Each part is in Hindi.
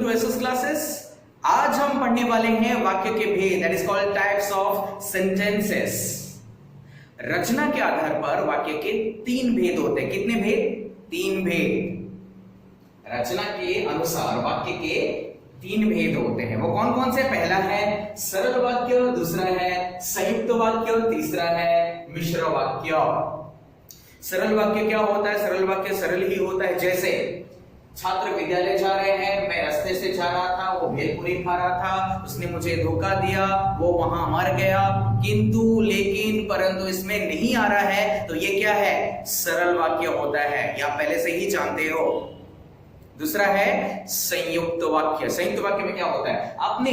To SS classes. आज हम पढ़ने वाले हैं वाक्य के भेद, that is called types of sentences. रचना के आधार पर वाक्य के तीन भेद होते हैं। कितने भेद? तीन भेद। रचना के अनुसार वाक्य के तीन भेद होते हैं। वो कौन कौन से? पहला है सरल वाक्य, दूसरा है संयुक्त वाक्य, तीसरा है मिश्र वाक्य। सरल वाक्य क्या होता है? सरल वाक्य सरल ही होता है। जैसे छात्र विद्यालय जा रहे हैं, मैं रास्ते से जा रहा था, वो भेलपुरी खा रहा था, उसने मुझे धोखा दिया, वो वहां मर गया, किंतु लेकिन परंतु इसमें नहीं आ रहा है, तो ये क्या है? सरल वाक्य होता है, या पहले से ही जानते हो। दूसरा है संयुक्त वाक्य। संयुक्त वाक्य में क्या होता है? आपने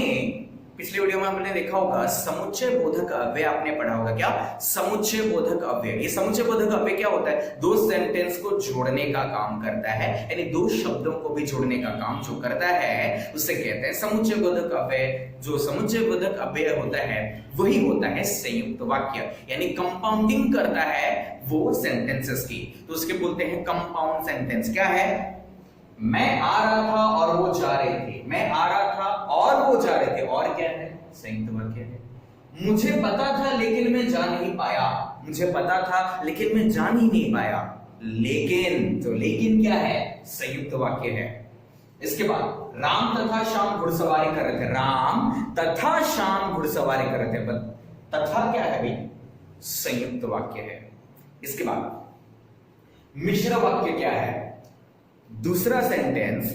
पिछले वीडियो में हमने देखा होगा समुच्चय बोधक अव्यय आपने पढ़ा होगा। क्या? समुच्चय बोधक अव्यय। ये समुच्चय बोधक अव्यय क्या होता है? दो सेंटेंस को जोड़ने का काम करता है, यानी दो शब्दों को भी जोड़ने का काम जो करता है उसे कहते हैं समुच्चय बोधक अव्यय। जो समुच्चय बोधक अव्यय होता है वही होता है संयुक्त वाक्य, यानी कंपाउंडिंग करता है वो सेंटेंसेस की, तो उसके बोलते हैं कंपाउंड सेंटेंस। क्या है? मैं आ रहा था और वो जा रहे थे। मैं आ रहा था और वो जा रहे थे। और क्या है? संयुक्त वाक्य है। मुझे पता था लेकिन मैं जा नहीं पाया। मुझे पता था लेकिन मैं जान ही नहीं पाया। लेकिन, तो लेकिन क्या है? संयुक्त वाक्य है। इसके बाद राम तथा श्याम घुड़सवारी कर रहे थे। राम तथा श्याम घुड़सवारी कर रहे थे। तथा क्या है भाई? संयुक्त वाक्य है। इसके बाद मिश्र वाक्य क्या है? दूसरा सेंटेंस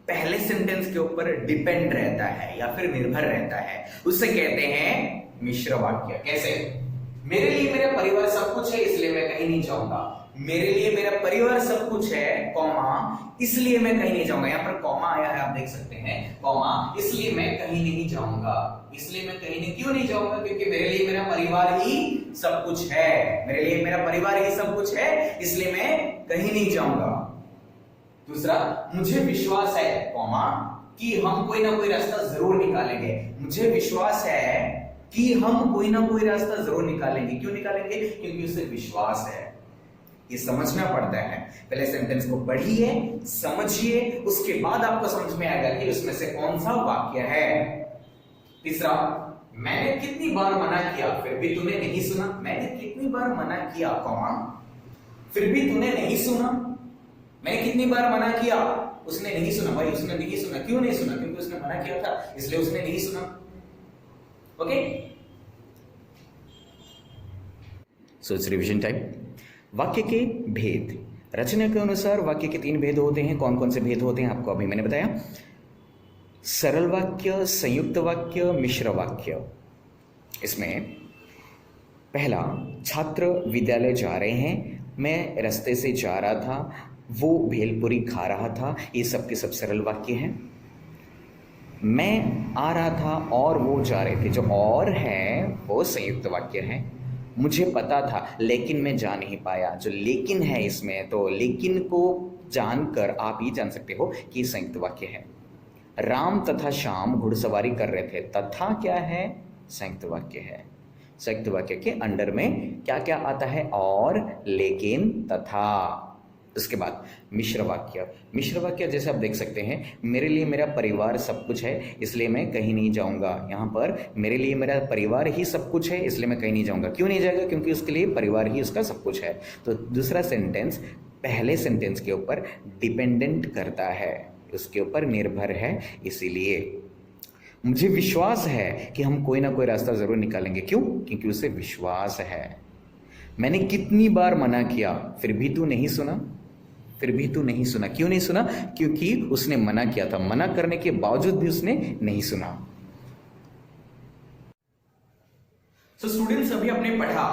पहले सेंटेंस के ऊपर डिपेंड रहता है या फिर निर्भर रहता है, उसे कहते हैं मिश्र वाक्य। कैसे? मेरे लिए मेरा परिवार सब कुछ है इसलिए मैं कहीं नहीं जाऊंगा। मेरे लिए मेरा परिवार सब कुछ है, कॉमा, इसलिए मैं कहीं नहीं जाऊंगा। यहां पर कॉमा आया है, आप देख सकते हैं, कॉमा, इसलिए मैं कहीं नहीं जाऊंगा। इसलिए मैं कहीं नहीं, क्यों नहीं जाऊंगा? क्योंकि मेरे लिए मेरा परिवार ही सब कुछ है। मेरे लिए मेरा परिवार ही सब कुछ है, इसलिए मैं कहीं नहीं जाऊंगा। दूसरा, मुझे विश्वास है, कॉमा, कि हम कोई ना कोई रास्ता जरूर निकालेंगे। मुझे विश्वास है कि हम कोई ना कोई रास्ता जरूर निकालेंगे। क्यों निकालेंगे? क्योंकि उसे विश्वास है। ये समझना पड़ता है। पहले सेंटेंस को पढ़िए, समझिए, उसके बाद आपको समझ में आएगा कि उसमें से कौन सा वाक्य है। तीसरा, मैंने कितनी बार मना किया फिर भी तूने नहीं सुना। मैंने कितनी बार मना किया, कॉमा, फिर भी तूने नहीं सुना। मैंने कितनी बार मना किया, उसने नहीं सुना। भाई उसने नहीं सुना, क्यों नहीं सुना? क्योंकि उसने मना किया था, इसलिए उसने नहीं सुना। Okay, so it's revision time. वाक्य के भेद। रचना के अनुसार वाक्य के तीन भेद होते हैं। कौन कौन से भेद होते हैं आपको अभी मैंने बताया। सरल वाक्य, संयुक्त वाक्य, मिश्र वाक्य। इसमें पहला, छात्र विद्यालय जा रहे हैं, मैं रास्ते से जा रहा था, वो भेलपुरी खा रहा था, ये सब के सब सरल वाक्य हैं। मैं आ रहा था और वो जा रहे थे, जो और है वो संयुक्त वाक्य है। मुझे पता था लेकिन मैं जा नहीं पाया, जो लेकिन है इसमें, तो लेकिन को जानकर आप ये जान सकते हो कि संयुक्त वाक्य है। राम तथा श्याम घुड़सवारी कर रहे थे, तथा क्या है? संयुक्त वाक्य है। संयुक्त वाक्य के अंडर में क्या क्या आता है? और, लेकिन, तथा। उसके बाद मिश्र वाक्य। मिश्र वाक्य जैसे आप देख सकते हैं, मेरे लिए मेरा परिवार सब कुछ है इसलिए मैं कहीं नहीं जाऊंगा। यहाँ पर मेरे लिए मेरा परिवार ही सब कुछ है इसलिए मैं कहीं नहीं जाऊंगा। क्यों नहीं जाएगा? क्योंकि उसके लिए परिवार ही उसका सब कुछ है। तो दूसरा सेंटेंस पहले सेंटेंस के ऊपर डिपेंडेंट करता है, उसके ऊपर निर्भर है। इसीलिए मुझे विश्वास है कि हम कोई ना कोई रास्ता जरूर निकालेंगे। क्यों? क्योंकि उसे विश्वास है। मैंने कितनी बार मना किया फिर भी तू नहीं सुना। फिर भी तू नहीं सुना, क्यों नहीं सुना? क्योंकि उसने मना किया था, मना करने के बावजूद भी उसने नहीं सुना। तो स्टूडेंट्स, अभी आपने पढ़ा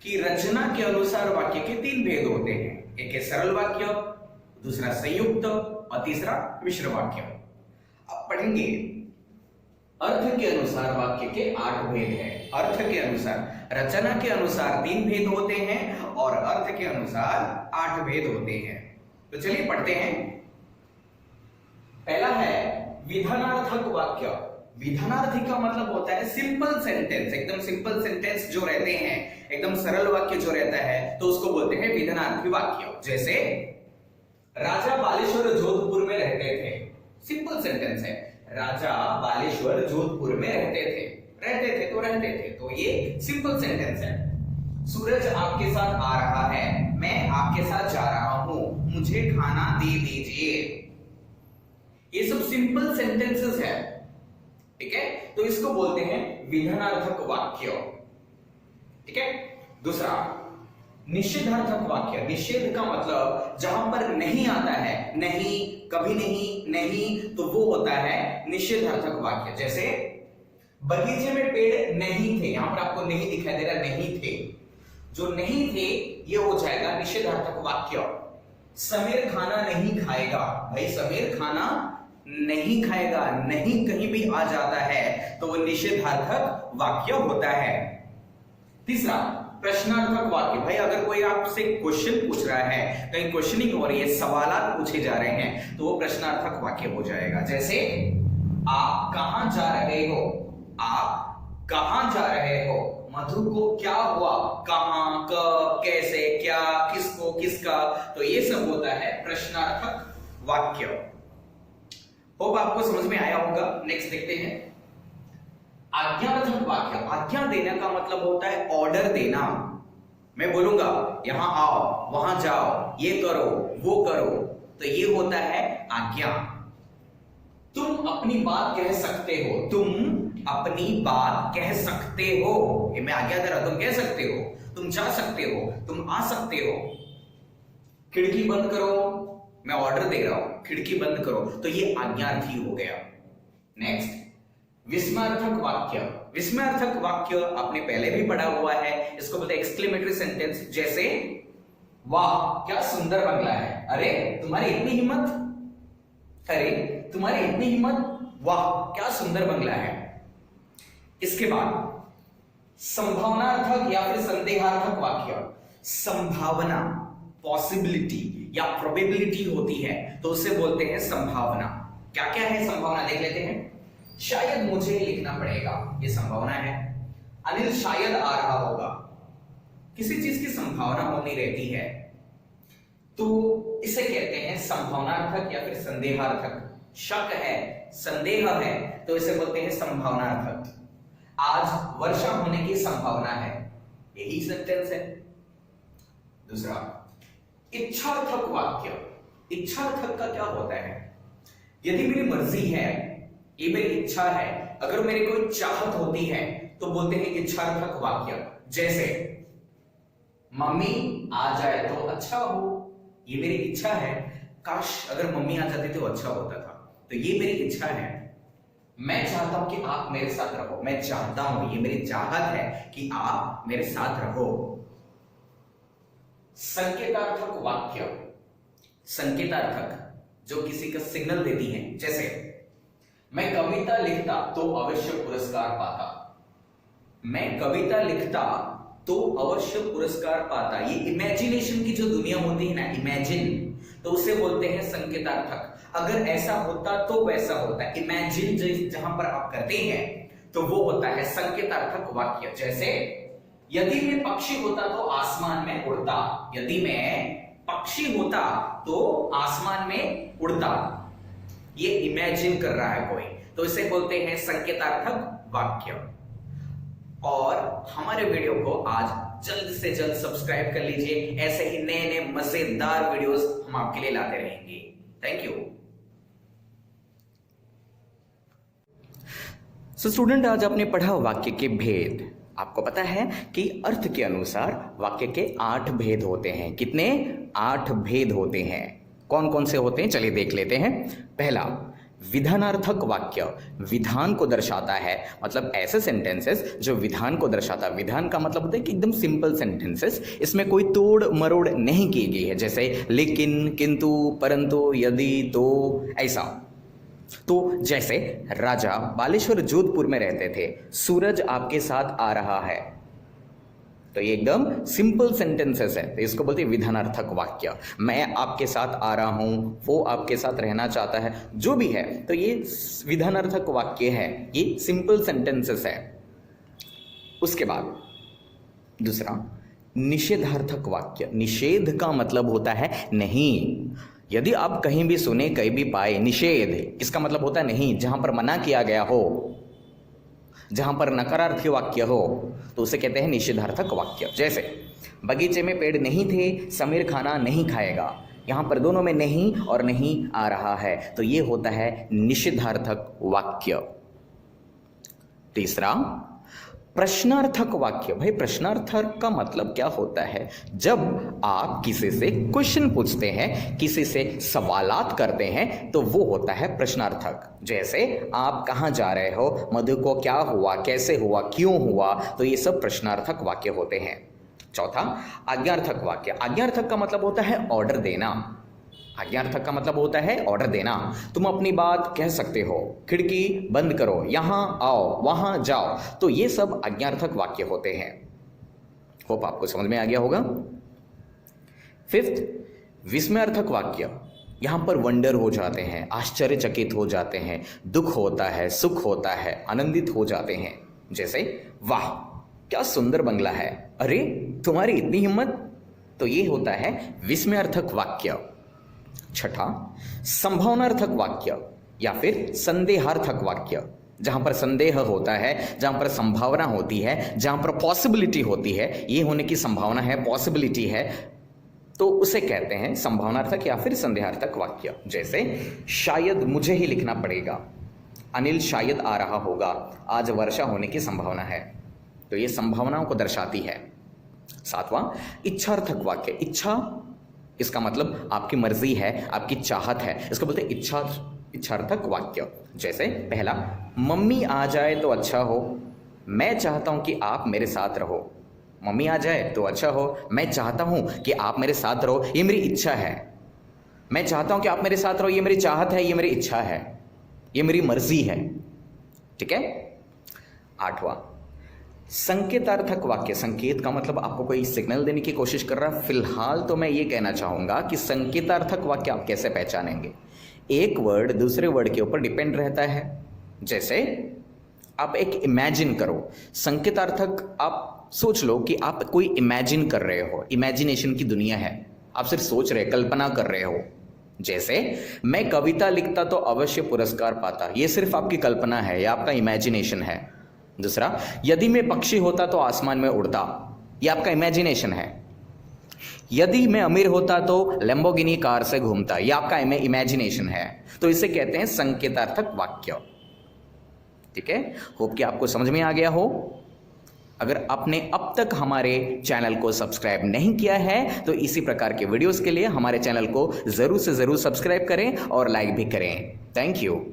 कि रचना के अनुसार वाक्य के तीन भेद होते हैं। एक है सरल वाक्य, दूसरा संयुक्त और तीसरा मिश्र वाक्य। अब पढ़ेंगे अर्थ के अनुसार वाक्य के 8 भेद हैं। अर्थ के अनुसार, रचना के अनुसार 3 भेद होते हैं और अर्थ के अनुसार 8 भेद होते हैं। तो चलिए पढ़ते हैं। पहला है विधानार्थक वाक्य। विधानार्थी का मतलब होता है सिंपल सेंटेंस, एकदम सिंपल सेंटेंस जो रहते हैं, एकदम सरल वाक्य जो रहता है, तो उसको बोलते हैं विधानार्थी वाक्य। जैसे राजा बालेश्वर जोधपुर में रहते थे। सिंपल सेंटेंस है। राजा बालेश्वर जोधपुर में रहते थे, रहते थे, तो ये सिंपल सेंटेंस है। सूरज आपके साथ आ रहा है, मैं आपके साथ जा रहा हूं, मुझे खाना दे दीजिए। ये सब सिंपल सेंटेंसेस है, ठीक है। तो इसको बोलते हैं विधानार्थक वाक्य, ठीक है। दूसरा निषेधार्थक वाक्य। निषेध का मतलब जहां पर नहीं आता है, नहीं, कभी नहीं, नहीं, तो वो होता है निषेधार्थक वाक्य। जैसे बगीचे में पेड़ नहीं थे, यहां पर आपको नहीं दिखाई दे रहा, नहीं थे, जो नहीं थे ये हो जाएगा निषेधार्थक वाक्य। समीर खाना नहीं खाएगा, भाई समीर खाना नहीं खाएगा, नहीं कहीं भी आ जाता है तो वो निषेधार्थक वाक्य होता है। तीसरा प्रश्नार्थक वाक्य। भाई अगर कोई आपसे क्वेश्चन पूछ रहा है, कहीं क्वेश्चनिंग हो रही है, सवालात पूछे जा रहे हैं, तो वो प्रश्नार्थक वाक्य हो जाएगा। जैसे आप कहां जा रहे हो, आप कहां जा रहे हो, मधु को क्या हुआ, कहां, कब, कैसे, क्या, किसको, किसका, तो ये सब होता है प्रश्नार्थक वाक्य। होप आपको समझ में आया होगा। नेक्स्ट देखते हैं आज्ञार्थक वाक्य। आज्ञा देने का मतलब होता है ऑर्डर देना। मैं बोलूंगा यहां आओ, वहां जाओ, ये करो, वो करो, तो ये होता है आज्ञा। तुम अपनी बात कह सकते हो, तुम अपनी बात कह सकते हो, ये मैं आज्ञा दे रहा, तुम कह सकते हो, तुम जा सकते हो, तुम आ सकते हो। खिड़की बंद करो, मैं ऑर्डर दे रहा हूं, खिड़की बंद करो, तो ये आज्ञार्थी हो गया। नेक्स्ट विस्मयार्थक वाक्य। विस्मयार्थक वाक्य आपने पहले भी पढ़ा हुआ है, इसको बोलते हैं एक्सक्लेमेटरी सेंटेंस। जैसे वाह क्या सुंदर बंगला है, अरे तुम्हारी इतनी हिम्मत, अरे तुम्हारी इतनी हिम्मत, वाह क्या सुंदर बंगला है। इसके बाद संभावनार्थक या फिर संदेहार्थक वाक्य। संभावना, पॉसिबिलिटी या प्रोबेबिलिटी होती है तो उसे बोलते हैं संभावना। क्या क्या है संभावना, देख लेते हैं। शायद मुझे लिखना पड़ेगा, ये संभावना है। अनिल शायद आ रहा होगा, किसी चीज की संभावना होनी रहती है, तो इसे कहते हैं संभावनार्थक या फिर संदेहार्थक। शक है, संदेह है, तो इसे बोलते हैं संभावनार्थक। आज वर्षा होने की संभावना है, यही सेंटेंस है। दूसरा इच्छार्थक वाक्य। इच्छार्थक का क्या होता है, यदि मेरी मर्जी है, ये मेरी इच्छा है, अगर मेरी कोई चाहत होती है तो बोलते हैं इच्छार्थक वाक्य। जैसे मम्मी आ जाए तो अच्छा हो, ये मेरी इच्छा है, काश अगर मम्मी आ जाती तो अच्छा होता था, तो ये मेरी इच्छा है। मैं चाहता हूं कि आप मेरे साथ रहो, मैं चाहता हूं, ये मेरी चाहत है कि आप मेरे साथ रहो। संकेतार्थक वाक्य। संकेतार्थक जो किसी का सिग्नल देती है। जैसे मैं कविता लिखता तो अवश्य पुरस्कार पाता, मैं कविता लिखता तो अवश्य पुरस्कार पाता। ये इमेजिनेशन की जो दुनिया होती है ना, इमेजिन, तो उसे बोलते हैं संकेतार्थक। अगर ऐसा होता तो वैसा होता, इमेजिन जहां पर आप करते हैं तो वो होता है संकेतार्थक वाक्य। जैसे यदि मैं पक्षी होता तो आसमान में उड़ता, यदि मैं पक्षी होता तो आसमान में उड़ता, ये इमेजिन कर रहा है कोई, तो इसे बोलते हैं संकेतार्थक वाक्य। और हमारे वीडियो को आज जल्द से जल्द सब्सक्राइब कर लीजिए, ऐसे ही नए नए मजेदार वीडियोस हम आपके लिए लाते रहेंगे। Thank you. सो स्टूडेंट, आज आपने पढ़ा वाक्य के भेद। आपको पता है कि अर्थ के अनुसार वाक्य के 8 भेद होते हैं। कितने? 8 भेद होते हैं। कौन कौन से होते हैं चलिए देख लेते हैं। पहला विधानार्थक वाक्य, विधान को दर्शाता है, मतलब ऐसे सेंटेंसेस जो विधान को दर्शाता है। विधान का मतलब होता है कि एकदम सिंपल सेंटेंसेस, इसमें कोई तोड़ मरोड़ नहीं की गई है, जैसे लेकिन, किंतु, परंतु, यदि, तो, ऐसा। तो जैसे राजा बालेश्वर जोधपुर में रहते थे, सूरज आपके साथ आ रहा है, तो ये एकदम सिंपल सेंटेंसेस है, तो इसको बोलते हैं विधानार्थक वाक्य। मैं आपके साथ आ रहा हूं, वो आपके साथ रहना चाहता है, जो भी है, तो ये विधानार्थक वाक्य है, ये सिंपल सेंटेंसेस है। उसके बाद दूसरा निषेधार्थक वाक्य। निषेध का मतलब होता है नहीं, यदि आप कहीं भी सुने कहीं भी पाए निषेध, इसका मतलब होता है नहीं, जहां पर मना किया गया हो, जहां पर नकारार्थी वाक्य हो तो उसे कहते हैं निषेधार्थक वाक्य। जैसे बगीचे में पेड़ नहीं थे, समीर खाना नहीं खाएगा, यहां पर दोनों में नहीं और नहीं आ रहा है, तो ये होता है निषेधार्थक वाक्य। तीसरा प्रश्नार्थक वाक्य। भाई प्रश्नार्थक का मतलब क्या होता है? जब आप किसी से क्वेश्चन पूछते हैं, किसी से सवालात करते हैं, तो वो होता है प्रश्नार्थक। जैसे आप कहाँ जा रहे हो, मधु को क्या हुआ, कैसे हुआ, क्यों हुआ, तो ये सब प्रश्नार्थक वाक्य होते हैं। चौथा आज्ञार्थक वाक्य। आज्ञार्थक का मतलब होता है ऑर्डर देना। आज्ञार्थक का मतलब होता है ऑर्डर देना। तुम अपनी बात कह सकते हो, खिड़की बंद करो, यहां आओ, वहां जाओ, तो ये सब आज्ञार्थक वाक्य होते हैं। होप आपको समझ में आ गया होगा। फिफ्थ विस्मयार्थक वाक्य। यहां पर वंडर हो जाते हैं, आश्चर्यचकित हो जाते हैं, दुख होता है, सुख होता है, आनंदित हो जाते हैं। जैसे वाह क्या सुंदर बंगला है, अरे तुम्हारी इतनी हिम्मत, तो ये होता है विस्मयार्थक वाक्य। छठा संभावनार्थक वाक्य या फिर संदेहार्थक वाक्य। जहां पर संदेह होता है, जहां पर संभावना होती है, जहां पर पॉसिबिलिटी होती है, ये होने की संभावना है, पॉसिबिलिटी है, तो उसे कहते हैं संभावनार्थक या फिर संदेहार्थक वाक्य। जैसे शायद मुझे ही लिखना पड़ेगा, अनिल शायद आ रहा होगा, आज वर्षा होने की संभावना है, तो ये संभावनाओं को दर्शाती है। सातवां इच्छार्थक वाक्य। इच्छा इसका मतलब आपकी मर्जी है, आपकी चाहत है, इसको बोलते हैं इच्छार्थक वाक्य। जैसे पहला मम्मी आ जाए तो अच्छा हो, मैं चाहता हूं कि आप मेरे साथ रहो। मम्मी आ जाए तो अच्छा हो, मैं चाहता हूं कि आप मेरे साथ रहो, ये मेरी इच्छा है। मैं चाहता हूं कि आप मेरे साथ रहो, ये मेरी चाहत है, ये मेरी इच्छा है, ये मेरी मर्जी है। ठीक है। आठवां संकेतार्थक वाक्य। संकेत का मतलब आपको कोई सिग्नल देने की कोशिश कर रहा है। फिलहाल तो मैं ये कहना चाहूंगा कि संकेतार्थक वाक्य आप कैसे पहचानेंगे? एक वर्ड दूसरे वर्ड के ऊपर डिपेंड रहता है। जैसे आप एक इमेजिन करो, संकेतार्थक आप सोच लो कि आप कोई इमेजिन कर रहे हो, इमेजिनेशन की दुनिया है, आप सिर्फ सोच रहे, कल्पना कर रहे हो। जैसे मैं कविता लिखता तो अवश्य पुरस्कार पाता, ये सिर्फ आपकी कल्पना है, ये आपका इमेजिनेशन है। दूसरा यदि मैं पक्षी होता तो आसमान में उड़ता, ये आपका इमेजिनेशन है। यदि मैं अमीर होता तो लैम्बोर्गिनी कार से घूमता, ये आपका इमेजिनेशन है। तो इसे कहते हैं संकेतार्थक वाक्य। ठीक है। होप कि आपको समझ में आ गया हो। अगर आपने अब तक हमारे चैनल को सब्सक्राइब नहीं किया है तो इसी प्रकार के वीडियोस के लिए हमारे चैनल को जरूर से जरूर सब्सक्राइब करें और लाइक भी करें। Thank you.